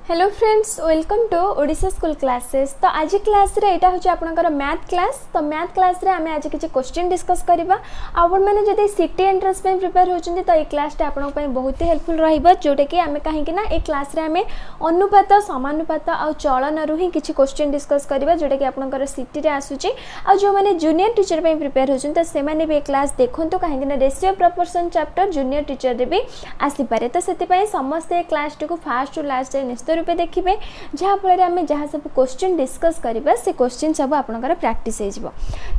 Hello friends, welcome to Odisha school classes. तो आज class रे एटा होची आपनकर मैथ क्लास। तो मैथ क्लास रे हमें आज किछि क्वेश्चन डिस्कस करबा। आपण माने जदि सिटी एंट्रेंस पे प्रिपेयर होचंदी तो ए क्लास टा आपन पय बहुत ही हेल्पफुल रहइबो, जोटे कि हमें काहे कि ना ए क्लास रे हमें अनुपात, समानुपात आ चलन रु ही किछि क्वेश्चन डिस्कस करबा, जोटे कि आपनकर सिटी रे आसुची। आ जो माने जूनियर टीचर पे प्रिपेयर होचंदी तो से माने भी क्लास देखंतु, काहे कि ना ratio proportion chapter junior teacher रे भी आसी पारे। तो सेति पय समस्त ए क्लास को फास्ट टू लास्ट निश्चित रूपे देखिए, जहाँफल आम जहाँ सब क्वेश्चन डिस्कस करवा से क्वेश्चन सब आपनकर प्रैक्टिस हो।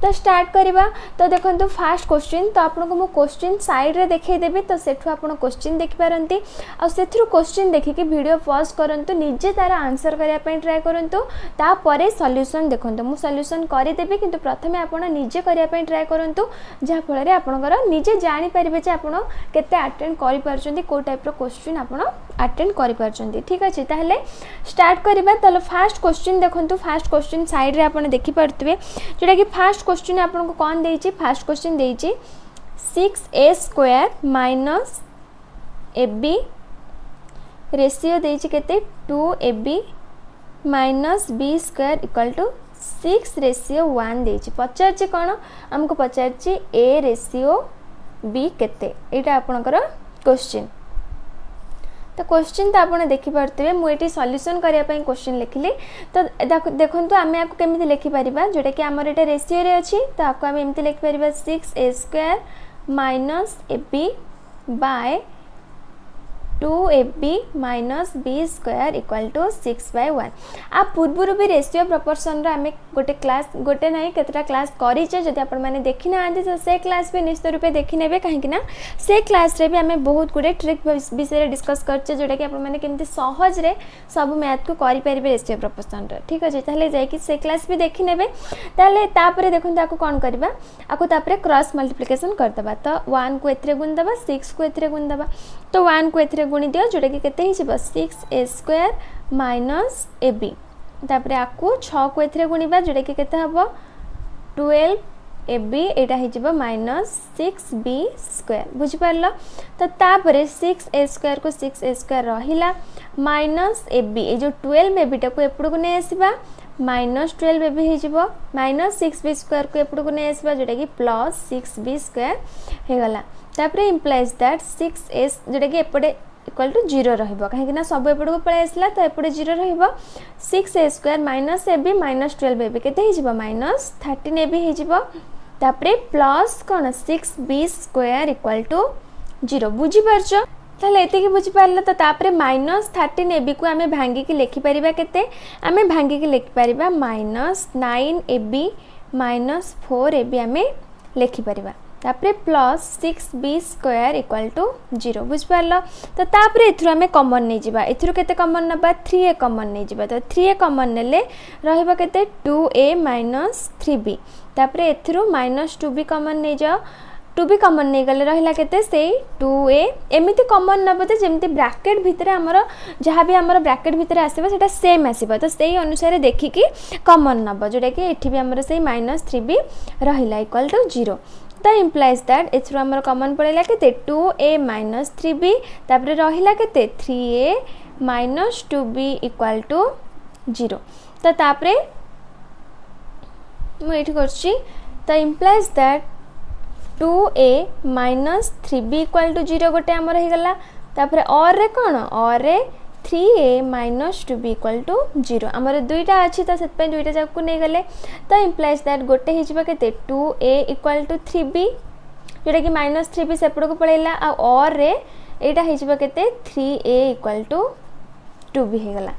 तो स्टार्ट करवा। तो देखो फास्ट क्वेश्चन, तो आपको मु क्वेश्चन साइड रे देखईदेवी, तो सेठू आप क्वेश्चन देखिपारती आउ क्वेश्चन देखिकी वीडियो पॉज करंतु, निजे तार आंसर करने ट्राए करंतु, तापरे सॉल्यूशन देखंतु। मु सॉल्यूशन करदेवी, किंतु प्रथमे आपण निजे करने ट्राए करंतु, जहाँफल आपनकर निजे जानि परिबे जे आपण केते अटेंड करि पारछंती, को टाइप रो क्वेश्चन आपण अटेंड करि पारछंती। ठीक अछि, ताहले स्टार्ट करबा। तो फास्ट क्वेश्चन देखंतु, फास्ट क्वेश्चन साइड रे आपण देखि पारतबे, जोटा कि फास्ट क्वेश्चन आपन को कोन देइछि। फास्ट क्वेश्चन देइछि 6a² माइनस ab रेशियो देइछि केते 2ab minus b² equal to 6:1 देइछि। पचारछि कोन, हमको पचारछि a रेशियो b केते, एटा आपनकर क्वेश्चन। तो क्वेश्चन तो आपने देखिपे, मुझे सॉल्यूशन करने क्वेश्चन लिखिली। तो देखो आम आपको केमी लिखिपर, जोटा कि आमर ये रेशियो रे अच्छी, तो आपको आम एमती लिखिपर 6a² minus ab by 2ab minus b² equal to 6/1। आ पूर्वर भी रेशियो प्रोपोर्शन आम गोटे क्लास, गोटे ना केतटा क्लास करें, जब आप देखी ना तो से क्लास भी निश्चित रूपे देखी ने, कहीं से क्लास रे भी आम बहुत गुड़े ट्रिक विषय डिस्कस करचे, जोटा कि आपमने सहज रे सब मैथ को करें रेशियो प्रोपोर्शन। ठीक अच्छे, ताहले जाइए से क्लास भी देखी ने। तापर देखो आपको कौन करवा, आपको तापर क्रॉस मल्टीप्लिकेशन करदे। तो 1 को एथरे गुण दबा, 6 को एथरे गुण दबा। तो 1 को एथरे गुणी दियो, जोटा कि केते हिजिबो 6a² माइनस ab। तापर आकु 6 को एथरे गुणीबा, जोटा कि केते हबो 12ab, एटा हिजिबो माइनस 6b²। बुझि पारलो। तो तापर 6a² को 6a² रहिला माइनस ab, ए जो 12ab टाको एपड़ को नै आसीबा माइनस 12ab हिजिबो, माइनस 6b² को एपड़ को नै आसीबा, जोटा कि प्लस 6b² हे गला। तापर इम्प्लाइज दैट 6a जोटा कि एपटे इक्वल टू 0 रहिबो, कहीं सब एपट को पळै आसला, तो एपटे 0 रहिबो। 6a² minus ab minus 12ab केते हिजिबो माइनस 13ab हिजिबो। तापर plus cone 6b² equal to 0। बुझि पारछो, ताले एते कि बुझि पारला। तो तापर माइनस 13ab को आमे भांगी कि लिखि परिबा केते, आमे भांगी कि लिखि परिबा माइनस 9ab माइनस 4ab आमे लिखि परिबा। तापर प्लस 6b² इक्वल टू 0। बुझ पारलो। तो तापर एथरु आमे कॉमन नै जिबा, एथरु केते कॉमन नबा 3a कॉमन नै जिबा। तो 3a कॉमन नेले रहइबा केते 2a माइनस 3b। तापर एथरु माइनस 2b कॉमन नै जाओ, 2b कॉमन नै गले रहिला केते से 2a। एमिति कॉमन नबो ते जेमति ब्रैकेट भितरे हमर जहाँ भी हमर ब्रैकेट भितरे आसीबा सेटा सेम आसीबा, तो सेही अनुसार देखि कि कॉमन नबो, जोटा कि एठी भी हमर से माइनस 3b रहिला इक्वल टू 0। तो इम्प्लाइज दैट एथरु हमर कॉमन पड़ेला केते 2a माइनस 3b, तापर रहिला केते 3a minus 2b equal to 0। तो तापर मु एठी करछि, तो implies that 2a minus 3b equal to 0 गोटे हमर हे गला। तापर और रे कोन, और रे 3a minus 2b equal to 0। आमर दुईटा अच्छी, तो से दुईटा जाक को नहीं गले। तो इम्प्लाइज दैट गोटे हिजबा केते 2a इक्वल टू 3b, जोटा कि माइनस 3b सेपड़ को पळेला, और रे एटा हिजबा केते 3a इक्वल टू 2b हे गला।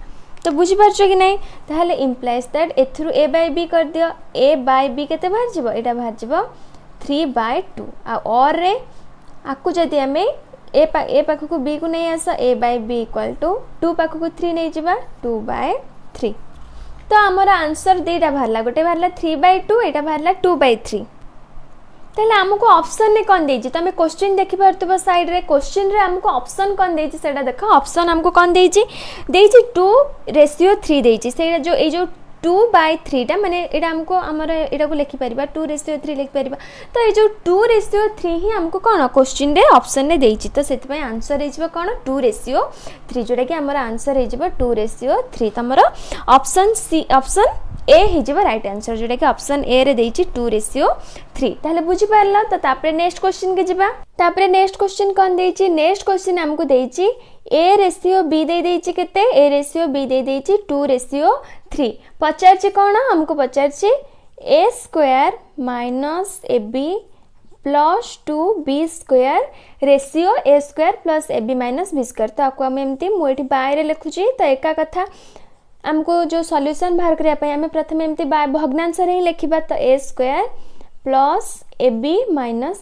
तो बुझि पारछो कि नहीं, ताहले इम्प्लाइज दैट एथरु a बाय b कर दियो, a बाय b केते बाहर जिवो, एटा बाहर जिवो 3/2। और रे आकु जदि हमें ए पाख को b को नहीं आस, a by b equal to 2 पाख को 3 नहीं जिबा 2/3। तो आमर आंसर दीटा बाहरला, गोटे बाहरला 3/2, एटा बाहरला 2/3। ताहले हमको ऑप्शन ने कौन देइछि, तमे क्वेश्चन देखि पारतबो साइड रे, क्वेश्चन रे हमको ऑप्शन कौन देइछि सेटा देखो। ऑप्शन हमको कौन देइछि 2:3 देइछि, सेटा जो ए जो 2/3 टा माने एटा हमको हमर एटा को लिखि परिबा 2:3 लिखि परिबा। तो ये जो 2:3 ही हमको कोन क्वेश्चन रे ऑप्शन रे देइछि तो सेति पय आंसर हे जिवो कोन 2:3 जोटा कि हमर आंसर हे जिवो 2:3 तमरो ऑप्शन सी ऑप्शन ए हे जिवो राइट आंसर जोटा कि ऑप्शन ए रे देइछि 2:3 ताले बुझि पारला। तो तापरे नेक्स्ट क्वेश्चन के जिबा तापरे नेक्स्ट क्वेश्चन कोन देइछि नेक्स्ट क्वेश्चन हमको देइछि A/B दे देइछि केते A/B दे देइछि 2:3 पचारछि कोन हमको पचारछि A² - AB plus 2B² ratio A² plus AB - B²। तो आपको हम एमती मुठी बाय रे लिखुछि तो एका कथा हमको जो सॉल्यूशन बाहर करिया पय हमें प्रथम एमती बाय भग्नांश रे ही लिखिबा तो A² प्लस AB -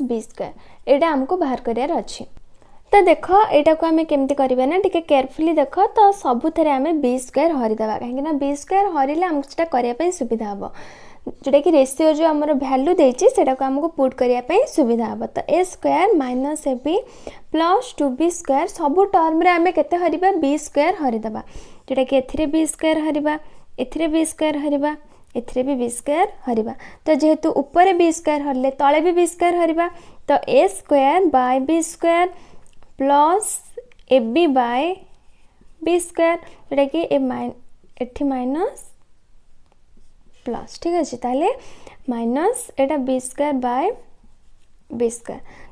B² एटा हमको बाहर करियार अछि। तो देख एटा को आमे केमती करबा ना टिके केयरफुली देख तो सबु थरे आमे B² हरि दबा काहे ना B² हरिले हमको सेटा करिया पय सुविधा हबो जोटा कि रेशियो जो हमर वैल्यू देछि सेटा को हमको पुट करिया पय सुविधा हबो। तो A² - AB प्लस 2B² सबु टर्म रे आमे केते हरिबा B² हरि दबा जोटा कि एथिरे B² हरिबा एथिरे B² हरिबा एथिरे भी B² हरिबा। तो जेहेतु ऊपर B² हरले तळे भी B² हरिबा तो A² bye B² plus AB bye B² जोटा कि एठी माइनस प्लस ठीक अछि ताले माइनस एटा B² बाय B²।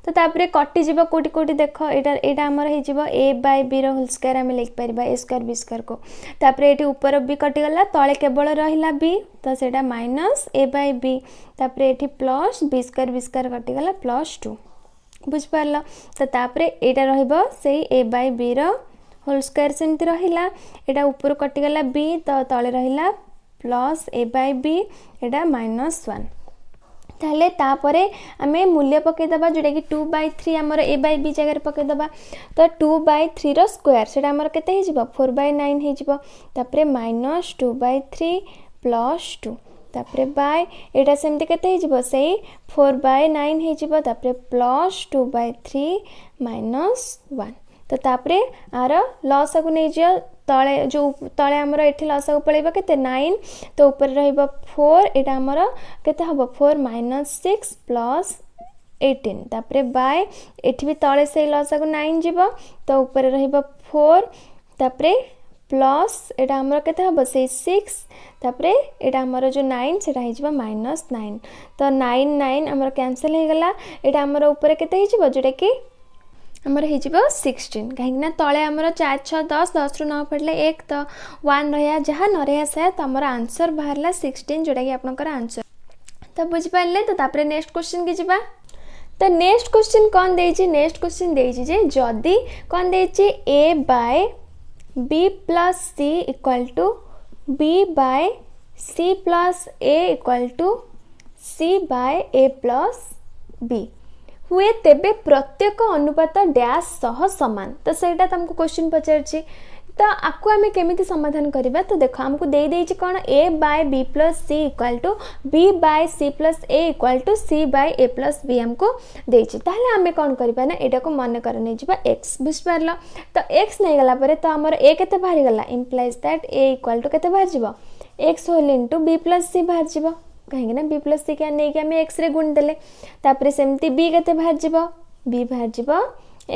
तो तापरे कटि जीव कोटि कोटि देख एटा हमर हे जीव A/B रो होल स्क्वायर हम लिख परिबा A² B² को तापरे एटी ऊपर B कटि गला तळे केवल रहिला B तो सेटा माइनस A/B तापरे एटी प्लस B² कटि गला प्लस 2 बुझ पारला। तो तापरे एटा रहइबो सेही A/B रो होल स्क्वायर सेमति रहिला एटा ऊपर कटि गला B तो तळे रहिला प्लस A/B एटा -1 ताले तापरे आमे मूल्य पके दबा जोटा कि 2/3 हमर A/B जगह पके दबा तो 2/3 रो स्क्वायर सेटा हमर केते हे जिवो 4/9 हे जिवो तापरे -2/3 प्लस 2 तापरे बाय एटा सेमति केते हे जिवो सेही 4/9 हे जिवो तापरे प्लस 2/3 -1 तो तापरे आर लॉस को नै जियो तळे जो तळे हमर एठी लॉस को पळेबा केते 9 तो ऊपर रहइबो 4 एटा हमर केते हबो 4 - 6 प्लस 18 तापरे बाय एठी भी तळे से लॉस को 9 जिवो तो ऊपर रहइबो 4 तापरे प्लस एटा हमर केते हबो से 6 तापरे एटा हमर जो 9 सेटा हे जिवो -9 तो 9 हमर कैंसिल हे गला एटा हमर ऊपर केते हे जिवो जेटा कि हमर हे जिवो 16 काहे ना तळे हमर 4 6 10 10 रु 9 पडले 1 तो 1 रहया जहा न रहया से तो हमर आंसर बाहरला 16 जोटा कि आपनकर आंसर। तो बुझ पाले तो तापरे नेक्स्ट क्वेश्चन के जिबा तो नेक्स्ट क्वेश्चन कोन देछि नेक्स्ट क्वेश्चन देछि जे जदी कोन देछि A/B + C = B/C + A = C/A + B हुए तेबे प्रत्येक अनुपात डैश सह समान। तो सेटा तुमको क्वेश्चन पचारछि तो आपको आमे केमिति समाधान करिबा तो देखो हमको दे देछि कोन A/B + C = B/C + A = C/A + B हमको देछि ताहले आमे कोन करिबा ना एटा को मन कर नै जिबा x बुझ पारलो। तो x नै गला परे तो हमर a केते भारी गला इंप्लाइज दैट A = केते भार जिवो x होल * B + C भार जिवो कहेंगे ना B + C के नै के हमें x रे गुण देले तापरे सेमती B केते भार जिवो B भार जिवो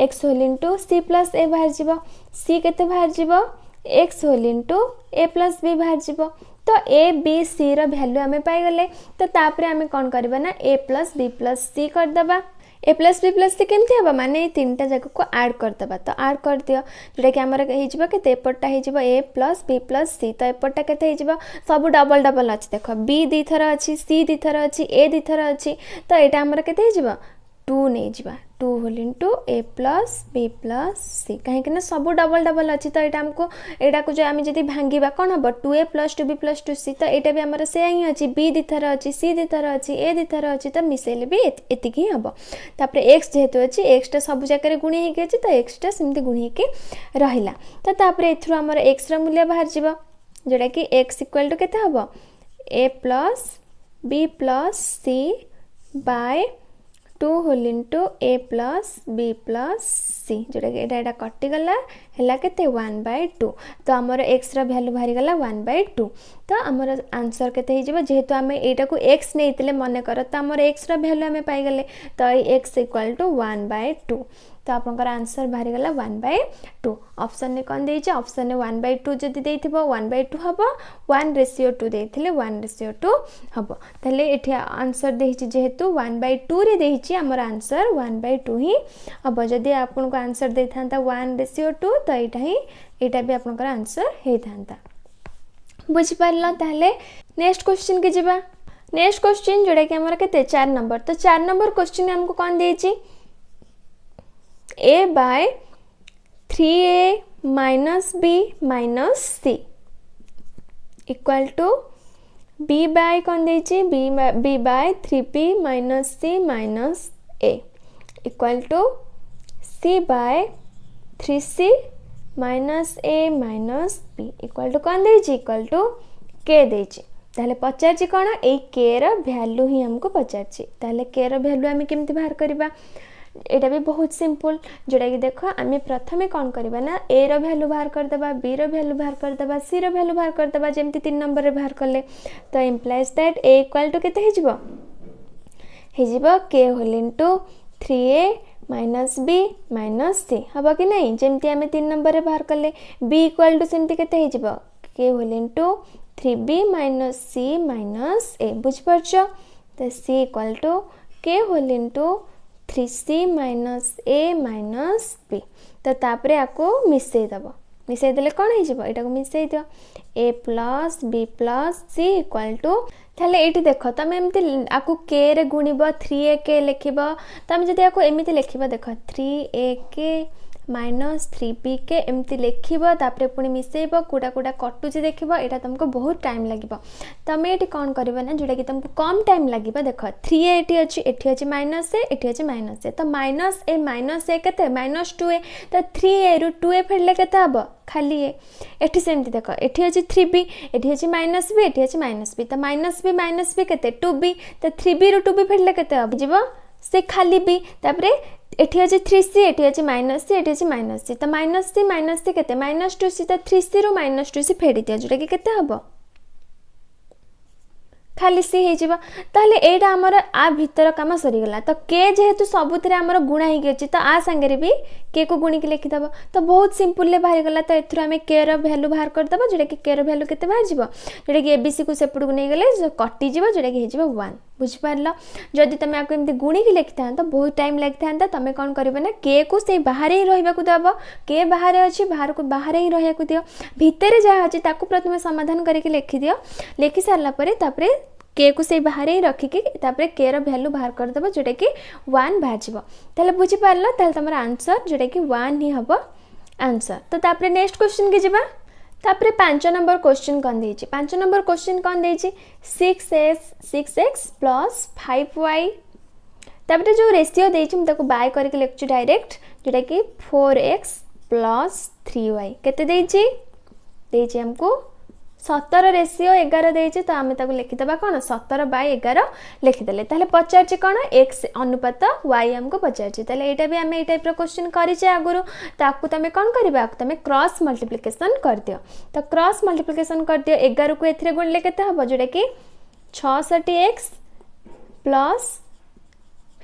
x होल * C + A भार जिवो C केते भार जिवो x होल * A + B भार जिवो। तो A B C रो वैल्यू हमें पाई गले तो तापरे हमें कोन करबा ना A + B + C कर दबा A + B + C केमती हबा माने तीनटा जगह को ऐड कर दबा तो ऐड कर दियो जोटा कि हमर हे जिवो केते एपटटा हे जिवो A + B + C तो एपटटा केते हे जिवो सब डबल डबल अछि देखो B दी थर अछि C दी थर अछि A दी थर अछि तो एटा हमर केते हे जिवो 2 नै जिवो 2 होल * A + B + C काहे कि ना सब डबल डबल अछि तो एटा हमको एटा को जो आमी जदी भांगीबा कोन हबो 2A + 2B + 2C तो एटा भी हमर से ही अछि B दी थर अछि C दी थर अछि A दी थर अछि तो मिसेले भी एतिक ही हबो तापरे x जेहेतु अछि x टा सब जगह गुणी हे के अछि तो x टा सिमती गुणी के रहिला तो तापरे एथरो हमर x रा मूल्य बाहर जिवो जेडा कि x = केते हबो A + B + C / 2 whole into A plus B plus सी जोटा कि एटा कटिगला है के 1/2 तो आमर एक्स वैल्यू बाहरी गला 1/2 तो आमर आंसर केते जेहेतु आम यहाँ को एक्स नहीं मन कर तो आमर एक्स वैल्यू आम पाईगले तो एक्स इक्वल टू 1/2 तो आपंकर आंसर बाहरी गला 1/2 ऑप्शन ने कौन देइछ ऑप्शन ने 1/2 जदि देइथिबो 1/2 हबो 1:2 देइथिले 1:2 हबो तले एठी आंसर देइछ जेहेतु 1/2 रे देइछ हमर आंसर 1/2 ही हबो जदि आपन को आंसर देथांता 1:2 तो एटा भी आपनकर आंसर हे थांता बुझि पारला ताले नेक्स्ट क्वेश्चन के जिबा नेक्स्ट क्वेश्चन जोड़ा कि हमर केते 4 नंबर तो 4 नंबर क्वेश्चन हमको कौन देइछ a by 3a minus b minus c equal to b by कौन देइछि b by 3p minus c minus a equal to c by 3c minus a minus b equal to कौन देइछि equal to k देइछि ताहले पचारछि कोन ए k रो value ही हमको पचारछि ताहले k रो value हम केमति बाहर करबा एटा भी बहुत सिंपल जोड़ा कि देखो आम प्रथमे कौन करबा ना ए रो वैल्यू बाहर कर देबा बी रो वैल्यू बाहर कर देबा सी रो वैल्यू बाहर कर देबा जेमति 3 नंबर रे बाहर करले तो implies that A equal to केते हे जिवो k whole into 3a minus b minus c हबो कि नहीं जेमति आम 3 नंबर रे बाहर करले b इक्वल टू सेमति केते हे जिवो k whole into 3b minus c minus a बुझ परछो तो c equal to k whole into 3c minus a minus b तो तापरे आको मिसई देले कौन हो यहाँ को मिसई दियो a plus b plus c equal to ताले एटी देख तुम एमती आपको के रे गुणब 3ak लिखब तुम जब आपको एमती लिखब देख 3ak माइनस 3bk एमती लिखब तापरे पुणी मिसेब कूटा कूटा कटुचे देखब यहाँ तुमको बहुत टाइम लगे तुम ये कौन कर ना जोटा कि तुमको कम टाइम लगे देख 3a एटी अच्छी माइनस ए एटी अच्छी माइनस ए तो माइनस ए के माइनस 2a तो 3a रु 2a फेरले के हम खाली ए एठी सेमती देख एठी अच्छी 3b एठी अच्छी माइनस b एठी अच्छी माइनस b तो माइनस b के 2b तो 3b रु 2b फेरले के हम जीव से खाली b तापरे एठी अछि 3c एठी अछि माइनस c एठी अछि माइनस c तो माइनस c केते माइनस 2c तो 3c रु माइनस 2c फेडी दिया जोटा कि केते हबो खाली सी हे जिबा ताले एटा हमर आ भीतर काम सरी गला तो के जेहेतु सबुतरे हमर गुणा ही गेछि तो आ संगे भी के को गुणी के लिखि दबो तो बहुत सिंपल ले बाहर गला तो एथुर हमें के रो वैल्यू बाहर कर दबो जेटा कि के रो वैल्यू केते बाहर जिवो जेटा कि एबीसी को सेपड़ को नै गेले कटि जिवो जेटा कि हे जिवो 1 बुझ पारलो जदि तमे आको एमती गुणी के लिखता तो बहुत टाइम लगता था तमे कोन करबे ना के को से बाहर ही रहबा को दबो के बाहर अछि बाहर को बाहर ही रहया को दियो भीतर जा अछि ताको प्रथमे समाधान करके लिखि दियो लिखि सारला परे तापरे के को से बाहर ही रखिकी तापरे के रो वैल्यू बाहर कर दबो जोटा कि 1 बाहर जिवो ताले बुझि पारलो ताले तमरा आंसर जोटा कि 1 ही हबो आंसर तो तापरे नेक्स्ट क्वेश्चन के जिबा तापरे 5 नंबर क्वेश्चन कोन देछि 5 नंबर क्वेश्चन कोन देछि 6x प्लस 5y तापरे जो रेशियो देछि हम ताको बाय करके लिखछु डायरेक्ट जोटा कि 4x प्लस 3y केते देछि हमको 17 रेशियो 11 देछि तो आमे ताको लिखिदबा कोन 17/11 लिखिदेले ताले पचारछि कोन x अनुपात y हमको पचारछि ताले एटा भी आमे ए टाइप रो क्वेश्चन करिछे आगुरु ताकू तमे कोन करबा तमे क्रॉस मल्टीप्लिकेशन कर दियो तो क्रॉस मल्टीप्लिकेशन कर दियो 11 को एथिरे गुणले केते हबो जोटा कि 66x प्लस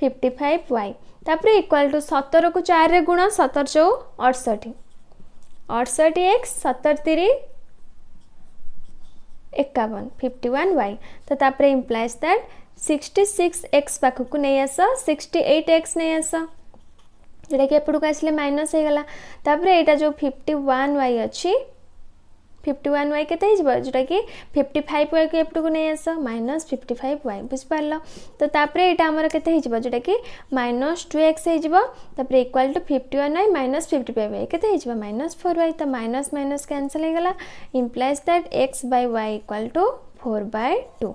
55y तापरे इक्वल टू 17 को 4 रे गुणा 17 * 68 68x 73 51 51y तो तापरे इंप्लाइज दैट 66x पाख को नहीं आस 68x नहीं आस जोटा कि एपड़ को आसले माइनस हो गला तापरे एटा जो 51y अच्छी 51y केते हिजबो जोटा कि 55y को एपड़ को नहीं आस माइनस 55y बुझ पारलो तो तापरे एटा हमर केते हिजबो जोटा कि माइनस 2x हिजबो तापरे equal to 51y minus 55y केते हिजबो माइनस 4y तो माइनस माइनस कैंसिल हो गला implies that x by y equal to 4/2 तो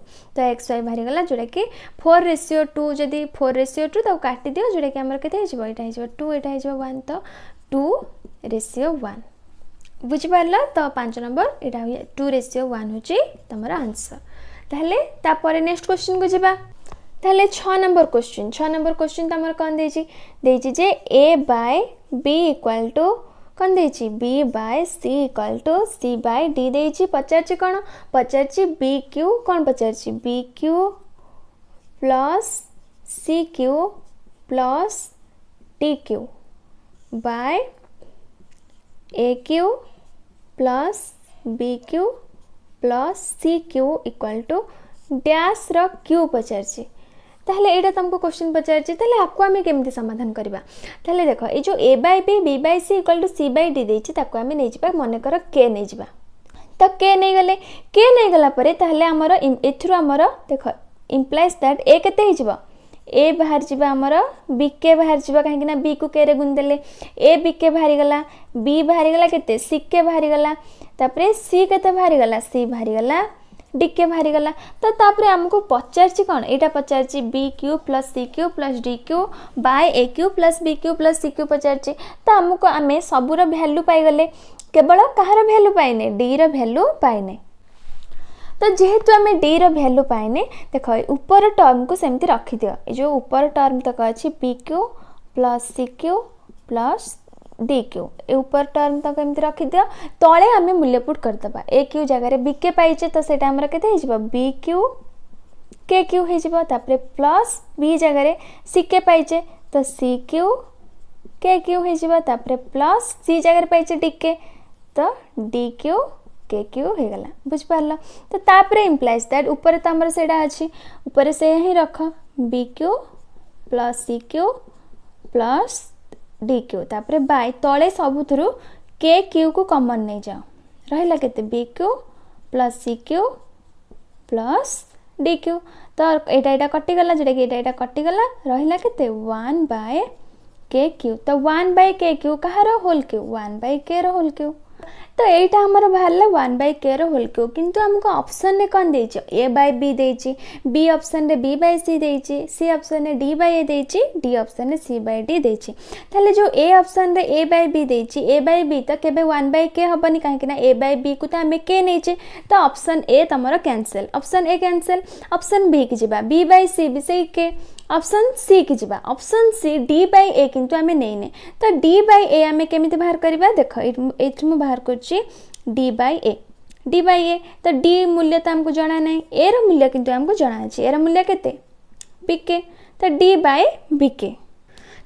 x y बाहरी गला जोटा कि 4:2 जदी 4:2 तो काटी दियो जोटा कि हमर केते हिजबो एटा हिजबो 2 एटा हिजबो 1 तो 2:1 बुझी पारला तो 5 नंबर एटा 2:1 होची तमरा आंसर ताहले ता परे नेक्स्ट क्वेश्चन को जिबा ताहले 6 नंबर क्वेश्चन तमर कौन देछि जे a by b equal to कौन देछि b by c equal to c by d देछि पचारछि कौन पचारछि bq कौन पचारछि bq plus cq plus dq by aq plus bq plus cq equal to dash रो q पचारछि ताहले एटा तुमको क्वेश्चन पचारछि ताहले आपको आमे केमति समाधान करबा ताहले देखो ए जो a by b b by c equal to c by d देछि ताको आमे नै जिबा मने कर k नै जिबा तो k नै गला परे ताहले हमर एथुरो हमर देखो इंप्लाइज दैट a केते हि जिबा a बाहर जिबा हमर b k बाहर जिबा काहे कि ना b को k रे गुण देले a b k बाहर गला b बाहर गला केते c k बाहर गला तापरे c केते बाहर गला c बाहर गला डीके बाहरी गला तो तापरे हमको पचारछि कोन एटा पचारछि bq plus cq plus dq by aq plus bq plus cq पचारछि तो हमको आमे सबुर वैल्यू पाई गले केवल कहार वैल्यू पाइने d रो वैल्यू पाइने तो जेहेतु आमे d रो वैल्यू पाइने देखो ऊपर टर्म को सेमति रखि दियो ए जो ऊपर टर्म तक अछि bq plus cq plus dq ए ऊपर टर्म तक एमति रखि दियो तळे आमे मूल्य पुट कर दबा aq जगह रे bk पाइचे तो सेटा हमरा केते हे जिवो bq kq हे जिवो तापरे प्लस b जगह रे ck पाइचे तो cq kq हे जिवो तापरे प्लस c जगह रे पाइचे dk तो dq kq हे गला बुझ पारला तो तापरे इंप्लाइज दैट ऊपर त हमर सेडा अछि ऊपर से ही रख bq plus cq plus dq तापरे बाय तळे सबुथरु kq को कॉमन नै जाओ रहला केते bq plus cq plus dq तो एटा कटि गला जेटा कि एटा कटि गला रहला केते 1 बाय kq तो 1 बाय kq कहारो होल q 1 बाय k रो होल q तो एटा हमर बाहरला 1 बाय k रो होल q किंतु हमको ऑप्शन ने कोन देछि a बाय b देछि b ऑप्शन रे b बाय c देछि c ऑप्शन रे d बाय a देछि d ऑप्शन रे c बाय d देछि ताले जो a ऑप्शन रे a बाय b देछि a बाय b तो केबे 1 बाय k हबनी काहे कि ना a बाय b को त हमें k नेछि तो ऑप्शन a तमरो cancel option a cancel option b की जिबा b बाय c भी सही k ऑप्शन सी की जिबा ऑप्शन सी डी बाय ए किंतु हमें नहीं ने तो डी बाय ए हमें केमिति बाहर करबा देखो एथि में बाहर करछि डी बाय ए तो डी मूल्य तो हमको जाना नहीं ए रो मूल्य किंतु हमको जाना अछि ए रो मूल्य केते बीके तो डी बाय बीके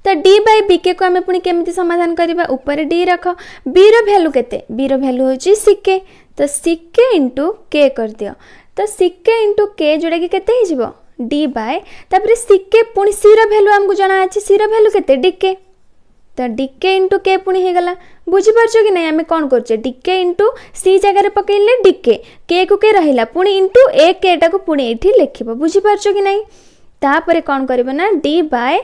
तो डी बाय बीके को हमें पुनी केमिति समाधान करबा ऊपर डी रख बी रो वैल्यू केते बी रो वैल्यू होछि सिके तो सिके इनटू के कर दियो तो सिके इनटू के जोडा कि केते ही जिवो डी बाय तापरे सिके पुनी सी रो वैल्यू हमको जाना अछि सी रो वैल्यू केते डीके तो डीके इनटू के पुनी हे गला बुझी परछो कि नहीं हमें कोन करछे डीके इनटू सी जगह रे पकेले डीके के को के रहिला पुनी इनटू ए के टा को पुनी एठी लिखिबो बुझी परछो कि नहीं तापरे कोन करबो ना डी बाय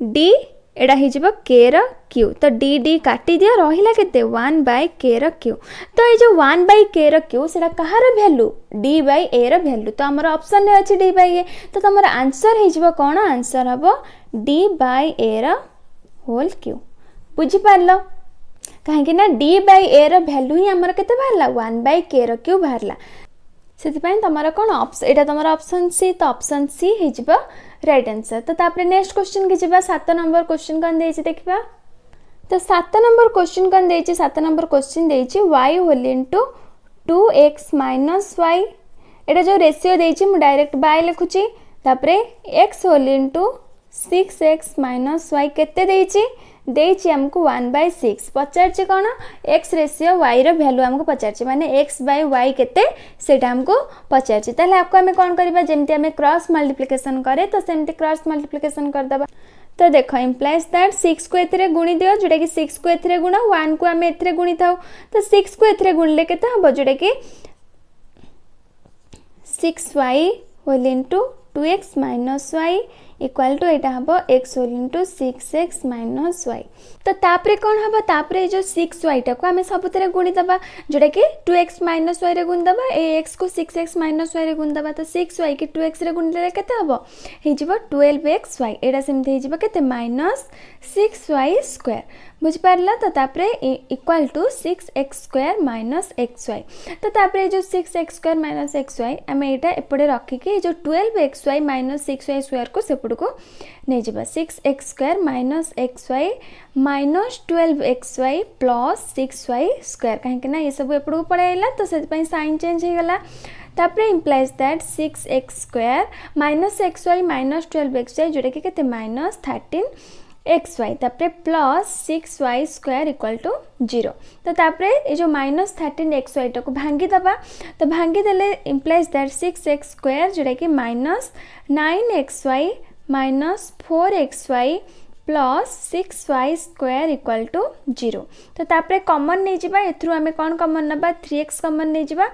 डी एडा हे जिवो के रो क्यू तो डी डी काटी दिया रहिला केते 1 बाय के रो क्यू तो ए जो 1 बाय के रो क्यू सेटा कहार वैल्यू डी बाय ए रो वैल्यू तो हमर ऑप्शन रे अछि डी बाय ए तो हमर आंसर हे जिवो कोन आंसर हबो डी बाय ए रो होल क्यू बुझी पारलो काहे कि ना डी बाय ए रो वैल्यू ही हमर केते बाहरला 1 बाय के रो क्यू बाहरला सेति पय तमरा कोन ऑप्शन एटा तमरा ऑप्शन सी तो ऑप्शन सी हे जिवो राइट आंसर तो तापरे नेक्स्ट क्वेश्चन के जिबा 7 नंबर क्वेश्चन कौन देछि देखबा तो 7 नंबर क्वेश्चन कौन देछि 7 नंबर क्वेश्चन देछि y whole into 2x - y एटा जो रेशियो देछि मु डायरेक्ट y लिखुची तापरे x whole into 6x - y केते देछि हमको 1/6 पचारछि कोन x रेशियो y रो वैल्यू हमको पचारछि माने x/y केते सेटा हमको पचारछि ताले आपको हमें कोन करबा जेमति हमें क्रॉस मल्टीप्लिकेशन करे तो सेमति क्रॉस मल्टीप्लिकेशन कर दबा तो देखो इंप्लाइज दैट 6 को एथरे गुणी दियो जोटा कि 6 को एथरे गुणा 1 को हमें एथरे गुणी थाउ तो 6 को एथरे गुणले केते हबो जोटा कि 6y whole into 2x - y equal to एटा हबो x whole into 6x - y तो तापरे कोन हबो तापरे जो 6y टा को हमें सबुतरे गुणी दबा जोटा कि 2x - y रे गुण दबा ए x को 6x - y रे गुण दबा तो 6y की 2x रे गुण ले केते हबो हे जिवो 12xy एटा सेमते हे जिवो केते 6y स्क्वायर बुझिपार तो तापरे equal to 6x square minus xy तो तापरे जो 6x स्क्वायर माइनस xy आम यहाँ एपटे रखिकी जो 12xy माइनस 6y स्क्वायर को सेपट को नहीं जावा 6x square minus xy minus 12xy plus 6y square कहीं ये सब एपट को पड़े आइला तो से साइन चेंज हो गला तापरे implies that 6x square minus xy minus 12xy जोटा कि केते माइनस 13xy तापरे plus 6y square equal to 0 तो तापरे ये जो माइनस 13xy टाको भांगी दबा तो भांगी देले इम्प्लाइज दैट 6x स्क्वायर जोटा कि minus 9xy minus 4xy plus 6y square equal to 0 तो तापरे कॉमन नहीं जिबा एथरु आमे कोन कॉमन नबा 3x कॉमन नहीं जिबा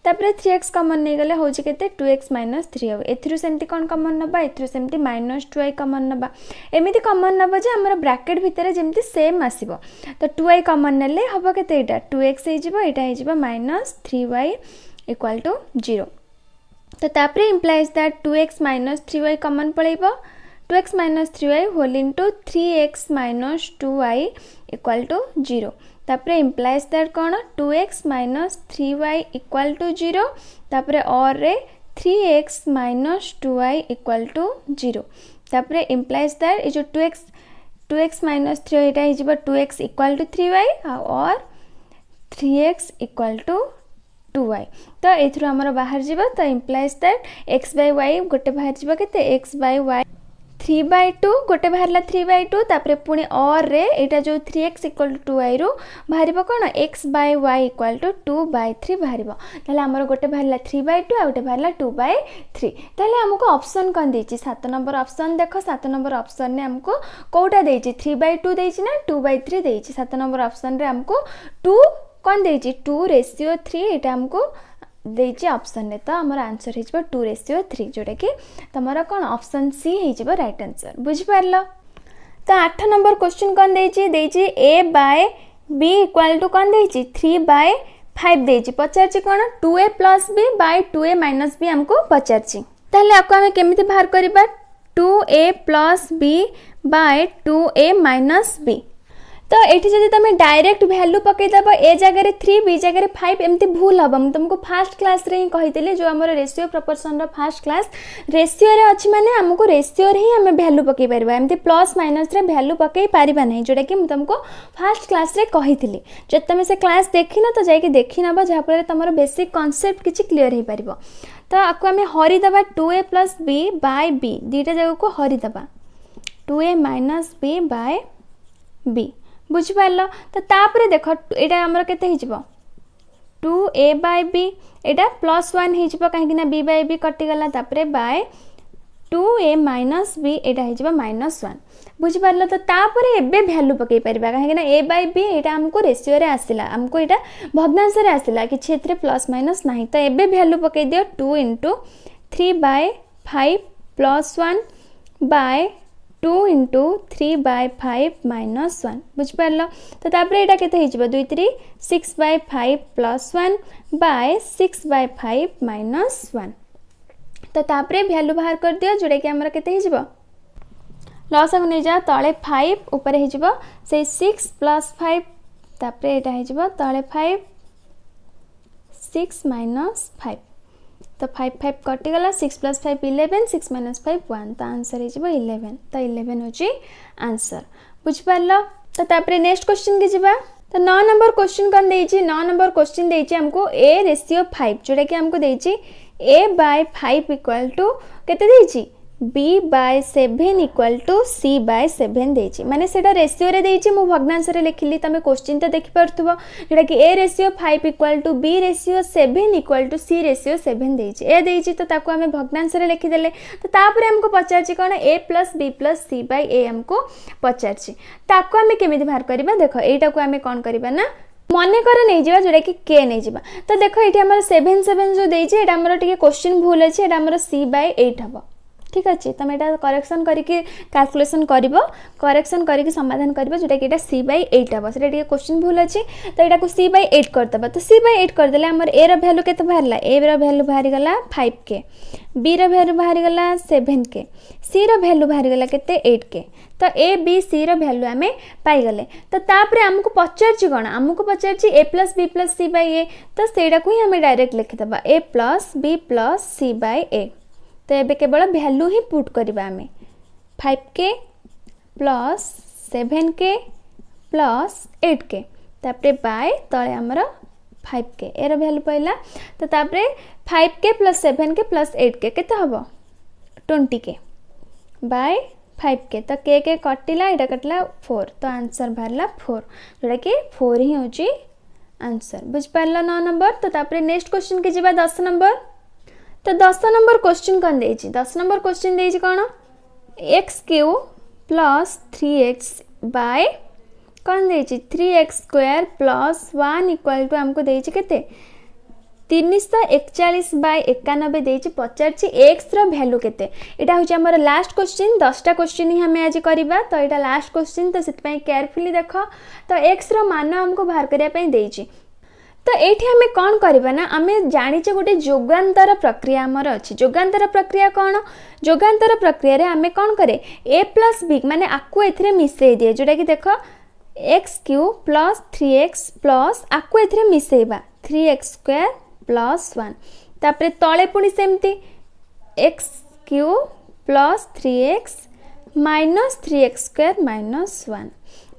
तापरे 3x कॉमन नहीं गले होची केते 2x माइनस 3 हो एथरु सेमती कोन कॉमन नबा एथरु सेमती माइनस 2y कॉमन नबा एमिति कॉमन नबा जे हमर ब्रैकेट भितरे जेमती सेम आसीबो तो 2y कॉमन नेले हबो केते एटा 2x हे जिबो एटा हे जिबो माइनस 3y इक्वल टू 0 तो तापरे implies that 2x minus 3y common पळेबो 2x minus 3y whole into 3x minus 2y equal to 0 तापरे इम्प्लाइज दैट कौन 2x minus 3y equal to 0 तापरे और रे 3x minus 2y equal to 0 तापरे implies that ये जो 2x माइनस 3y एटा हे जिबो 2x इक्वल टू 3y और 3x इक्वल टू 2y तो एथरो हमर बाहर जिबो तो implies that x by y गोटे बाहर जिबो केते x by y 3/2 गोटे बाहरला 3/2 तापरे पुणी और रे एटा जो 3x इक्वल टू 2y रु बाहरिबो कोन x by y equal to 2/3 बाहरिबो ताले हमर गोटे बाहरला 3/2 आ गोटे बाहरला 2/3 ताले हमको ऑप्शन कोन देछि 7 नंबर ऑप्शन देखो 7 नंबर ऑप्शन ने हमको कोटा देछि 3/2 देछि ना 2/3 देछि 7 नंबर ऑप्शन रे हमको 2 कोन देछि 2:3 एटा हमको देछि ऑप्शन ने तो हमर आंसर हे जबो 2:3 जोटा कि तमरा कोन ऑप्शन सी हे जबो राइट आंसर बुझ पारलो तो 8 नंबर क्वेश्चन कोन देछि a by b equal to कोन देछि 3/5 देछि पचारछि कोन 2a plus b by 2a minus b हमको पचारछि ताले आपको हमें केमिति बाहर करबा 2a plus b by 2a minus b तो ये जब तुम डायरेक्ट वैल्यू पकईदेव ए जगह 3 बी जगह 5 एमती भूल हम मुझे तुमको फास्ट क्लास रे ही कही जो आम ratio proportion fast class ratio रे अच्छी माने हमको रेशियो रे ही आम वैल्यू पकई पार एमती प्लस माइनस रे वैल्यू पकई पारिबा नहीं जोटा कि मुझे तुमको फास्ट क्लास रे कही जब तुम से क्लास देखिन तो जाकि देखी नब जहाँफल तुम बेसिक कॉन्सेप्ट किसी क्लीयर हो पार तो आपको आम हरिदेवा 2a plus b by b दीटा जगह को हरिदेवा 2a minus b by b बुझिपार तो तापर देख यहाँ आमर केते हिजबो 2a by b एटा +1 हिजबो काहे कि ना b by b कटिगला तापर बाय 2a minus b एटा हिजबो -1 बुझिपार तो तापर एबे वैल्यू पकई परबा काहे कि ना a by b एटा हमको रेशियो रे आसिला हमको एटा भग्नांश रे आसिला कि क्षेत्र प्लस माइनस नाही तो एबे वैल्यू पकई दियो 2 * 3/5 +1 by 2 * 3/5 -1 बुझिपार तो तापर एटा केते हिजबो 2 3 6/5 +1 by 6/5 -1 तो तापर वैल्यू बाहर कर दियो जोड़ा कि हमर केते हिजबो लॉस को नै जा तळे 5 ऊपर हिजबो से 6 + 5 तापर एटा हिजबो तळे 5 6 - 5 तो 5 5 कटि गला 6 + 5 11 6 - 5 1 तो आंसर हे जबो 11 तो 11 होची आंसर बुझ पारलो तो तापर नेक्स्ट क्वेश्चन के जिबा तो 9 नंबर क्वेश्चन कोन देछि 9 नंबर क्वेश्चन देछि हमको a/5 जोटा कि हमको देछि a/5 इक्वल टू केते देछि b/7 इक्वल टू c/7 देछि माने सेटा रेशियो रे देछि मु भग्नांश रे लिखिली तमे क्वेश्चन तो देखि परथबो जेटा कि a/5 equal to b/7 equal to c/7 देछि ए देछि तो ताको हमें भग्नांश रे लिखि देले तो तापर हमको पचारछि कोन a + b + c/a हमको पचारछि ताको हमें केमिति बाहर करबा देखो एटा को हमें कोन करबा ना मने कर नहीं जावा जोटा कि के नहीं जावा तो देखो एठी हमर 7 7 जो देछि एटा हमर टिके क्वेश्चन भूल अछि एटा हमर c/8 हबो ठीक अच्छे तुम यहाँ करेक्शन करके कैलकुलेशन करेक्शन करके समाधान कर जोटा कि c/8 हम से क्वेश्चन भूल अच्छी तो यहाँ को c/8 करदे तो c/8 करदे आम a वैल्यू के बाहर a वैल्यू बाहरी गला 5k बी रो वैल्यू बाहरी गला 7k, सी रो वैल्यू बाहरी गला केते 8k। तो A B C row value आमे पाई गले। तो तापरे हमको पचारची कोन, हमको पचारची a plus b plus c by a, तो सेटा को ही हमें डायरेक्ट लिखि दबा a plus b plus c by a। तो एबे केवल वैल्यू ही पुट करबा हमें 5k plus 7k plus 8k तापरे बाय तळे हमर 5k एर वैल्यू पइला। तो तापरे 5k plus 7k plus 8k केते हबो 20k बाय 5k। तो के कटिला एटा कटला 4, तो आंसर बाहरला 4, जोटा कि 4 ही होची आंसर। बुझ पारला 9 नंबर। तो तापरे नेक्स्ट क्वेश्चन के जिबा 10 नंबर। तो 10 नंबर क्वेश्चन कौन देछि, 10 नंबर क्वेश्चन देछि कोन x cube plus 3x by कौन देछि 3x square plus 1 equal to हमको देछि केते 341 बाय 91 देछि। पचारछि x रो वैल्यू केते। एटा होछि हमर लास्ट क्वेश्चन, 10टा क्वेश्चन ही हमें आज करिबा। तो एटा लास्ट क्वेश्चन, तो सित पई केयरफुली देखो। तो x रो मान हमको बाहर करिया पई देछि। तो एठी हमें कौन करबा ना, हमें जानिचे गोटे जोगांतर प्रक्रिया हमर अछि। जोगांतर प्रक्रिया कौन, जोगांतर प्रक्रिया रे हमें कौन करे a प्लस b माने आकु एथरे मिसै दिए, जोटा कि देखो x cube plus 3x plus आकु एथरे मिसैबा 3x स्क्वायर प्लस 1। तापरे तळे पुणी सेमती x cube plus 3x minus 3x square minus 1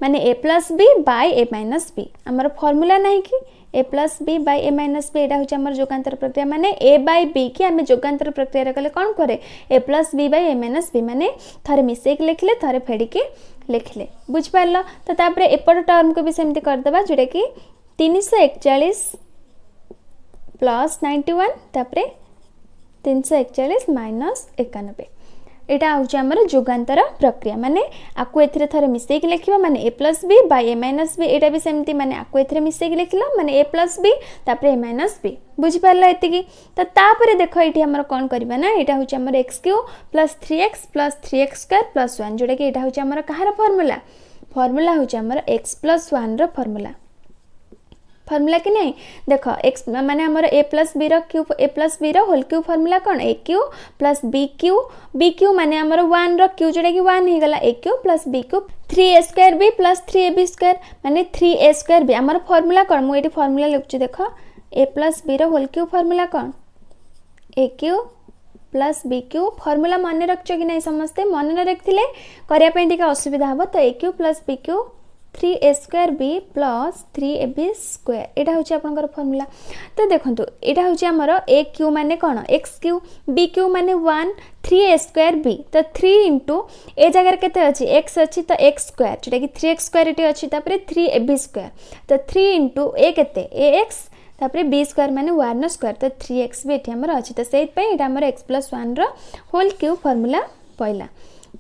माने a plus b by a minus b। हमर फार्मूला नहीं कि a plus B by A minus B, एटा होची हमर जोगांतर प्रक्रिया। माने a बाय b की हमें जोगांतर प्रक्रिया रे कले कोन करे a plus b by A minus B, माने थरे मिसै के लिखले थरे फेडी के लिखले। बुझ पारलो। तो तापरे एपट टर्म को भी सेमती कर देबा, जोटा कि 341 प्लस 91 तापरे 341 माइनस 91। एटा होची हमर जोगांतर प्रक्रिया। माने आकु एथिरे थरे मिसै के लिखिबा माने a plus b by a minus b, एटा भी सेमती माने आकु एथिरे मिसै के लिखला माने a प्लस b तापरे a माइनस b। बुझि पारला एतिकी। तो तापरे देखो एठी हमर कोन करबा ना, एटा होची हमर x cube plus 3x square plus 1, जोटा कि एटा होची हमर कहार फार्मूला, फार्मूला होची हमर x प्लस 1 रो फार्मूला, फार्मूला कि नहीं देखो x माने हमर a प्लस b रो क्यूब, a प्लस b रो होल क्यूब फार्मूला कोन a cube plus b cube माने हमर 1 रो क्यूब जोटा कि 1 हे गला a cube plus b cube 3a square b plus 3ab square माने 3a स्क्वायर b। हमर फार्मूला कोन मु एठी फार्मूला लिखछु देखो a प्लस b रो होल क्यूब फार्मूला कोन a cube plus b cube. Formula माने रखछो कि नहीं समझते, माने न रखथिले करिया पे टिका असुविधा हबो। तो a cube plus b cube 3a square b plus 3ab square, एटा होची आपनकर फार्मूला। तो देखंतु एटा होची हमर a क्यूब माने कोन x क्यूब b क्यूब माने 1 3a स्क्वायर b। तो 3 इंटू ए जगह केते अछि x अछि, तो x स्क्वायर जोटा कि 3x स्क्वायर एटी अछि, तापरे 3ab स्क्वायर। तो 3 इंटू a केते ax तापरे b स्क्वायर माने 1 स्क्वायर, तो 3x भी एटी हमर अछि। तो सेत पई एटा हमर x प्लस 1 रो होल क्यूब फार्मूला पइला।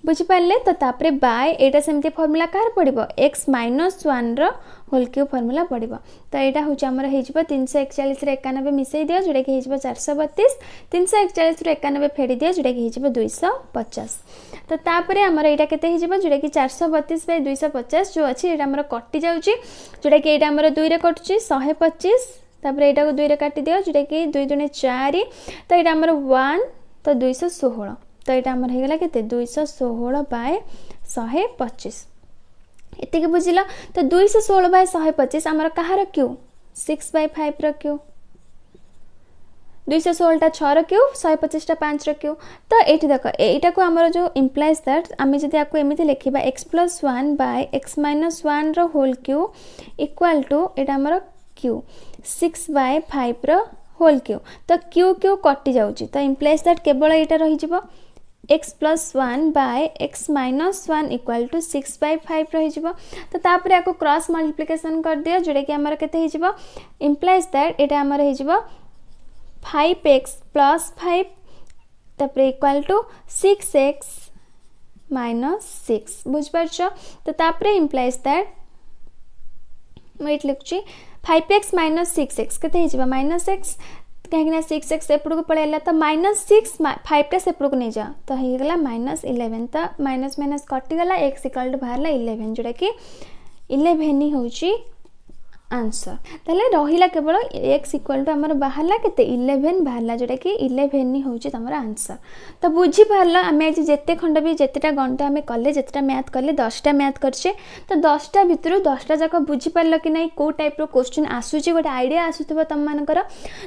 बुझि पारले। तो तापरे बाय एटा सेमती फार्मूला कार पड़िबो x माइनस 1 रो होल क्यूब फार्मूला पड़िबो। तो एटा होची हमर हे जिवो 341 रे 91 मिसै दियो, जोटा कि हे जिवो 432, 341 रे 91 फेडी दियो, जोटा कि हे जिवो 250। तो तापरे हमर एटा केते हे जिवो, जोटा कि 432 बाय 250 जो अछि एटा हमर कटि जाउची, जोटा कि एटा हमर 2 रे कटुची 125, तापरे एटा को 2 रे काटि दियो, जोटा कि 2 दुने 4। तो एटा हमर 1 तो 216, तो यहाँ आमर हो गला केते 216 बाय 125 एति के बुझिला। तो 216 बाय 125 आमर कहार क्यू 6 बाय 5 रो क्यू, 216 टा 6 रो क्यू, 125 टा 5 रो क्यू। तो एठी देखो एटा को आमर जो इम्प्लाइज दैट आमे जदि आको एमिति लिखिबा x plus 1 by x minus 1 रो होल क्यू इक्वल टू एटा आमर क्यू 6 बाय 5 रो होल क्यू। तो क्यू क्यू कटि जाउची, तो इम्प्लाइज दैट केवल एटा रहि जिवो x plus 1 by x minus 1 equal to 6 by 5 रहि जिवो। तो तापरे आको क्रॉस मल्टीप्लिकेशन कर दियो, जोडे कि हमर केते हि जिवो इम्प्लाइज दैट एटा हमर हि जिवो 5x प्लस 5 तापरे इक्वल टू 6x माइनस 6 बुझ परछो। तो तापरे इम्प्लाइज दैट वेट लिखछि 5x माइनस 6x केते हि जिवो माइनस x, कहीं 6x एपड़ को पड़ेगा तो माइनस 6 5 टा सेपड़ को नहीं जा, तो हो गला माइनस 11। तो माइनस माइनस कटिगला x इक्वल टू बाहर 11, जोटा कि 11 ही हूँ आंसर ताले रहिला केवल x इक्वल टू हमर बाहरला केते 11 बाहरला जोटा कि 11 ही होची तमर आंसर। तो बुझी पारला आमे आज जेते खंड भी जेतेटा घंटा आमे कले जेतेटा मैथ कले 10टा मैथ करछे तो 10टा भितरु 10टा जाक बुझी पारला कि नहीं को टाइप रो क्वेश्चन आसुची गोटे आईडिया आसुतबो तम मानकर।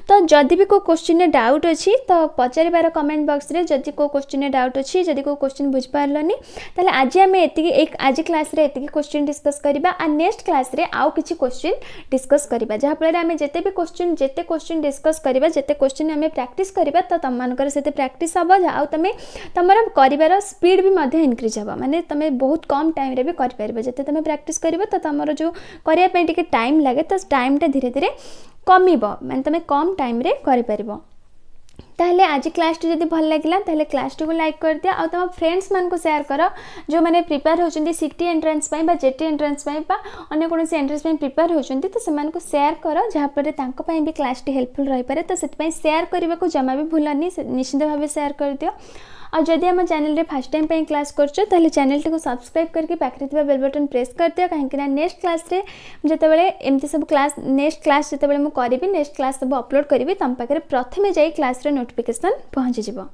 तो जदि भी को क्वेश्चन ने डाउट अछि तो पचारि बार कमेंट बॉक्स रे जदि को क्वेश्चन ने डाउट अछि जदि को क्वेश्चन बुझ पारलनी ताले आज आमे एतिकी एक आज क्लास रे एतिकी क्वेश्चन डिस्कस करबा आ नेक्स्ट क्लास रे आउ किछि क्वेश्चन डिस्कस करिबा जहा फल आमे जेते क्वेश्चन डिस्कस करिबा जेते क्वेश्चन आमे प्रैक्टिस करिबा तो तम मानकर सेते प्रैक्टिस हबा आ तमे तमर करिवार स्पीड भी मध्ये इंक्रीज हबा माने तमे बहुत कम टाइम रे भी करि परबा जेते तमे प्रैक्टिस करिबा तो तमर जो करिया पे टिके टाइम लागे तो टाइम टा धीरे धीरे कमिबो माने तमे कम टाइम रे करि परबो। ताहले आज क्लास टी जदि भल लागिला ताहले क्लास टी को लाइक कर दिया और तम फ्रेंड्स मान को शेयर करो जो माने प्रिपेयर होचंदी सिटी एंट्रेंस पई बा जेटी एंट्रेंस पई बा अन्य कोनोसी एंट्रेंस पई प्रिपेयर होचंदी तो समान को शेयर करो जहा पर तांको पई भी क्लास टी हेल्पफुल रहि पारे तो सेत पई शेयर करबा को जमा भी भूलनी निश्चित भाव शेयर कर दियो। और जदि हम चैनल रे फर्स्ट टाइम पे क्लास करछो ताहले चैनल टी को सब्सक्राइब करके पाखरे थिबा बेल बटन प्रेस कर दियो काहे नेक्स्ट क्लास रे जते बेले एमती सब क्लास नेक्स्ट क्लास जते बेले मु करबी नेक्स्ट क्लास सब अपलोड करबी तम पाखरे प्रथमे जाई क्लास रे नोटिफिकेशन पहुंची जिवो।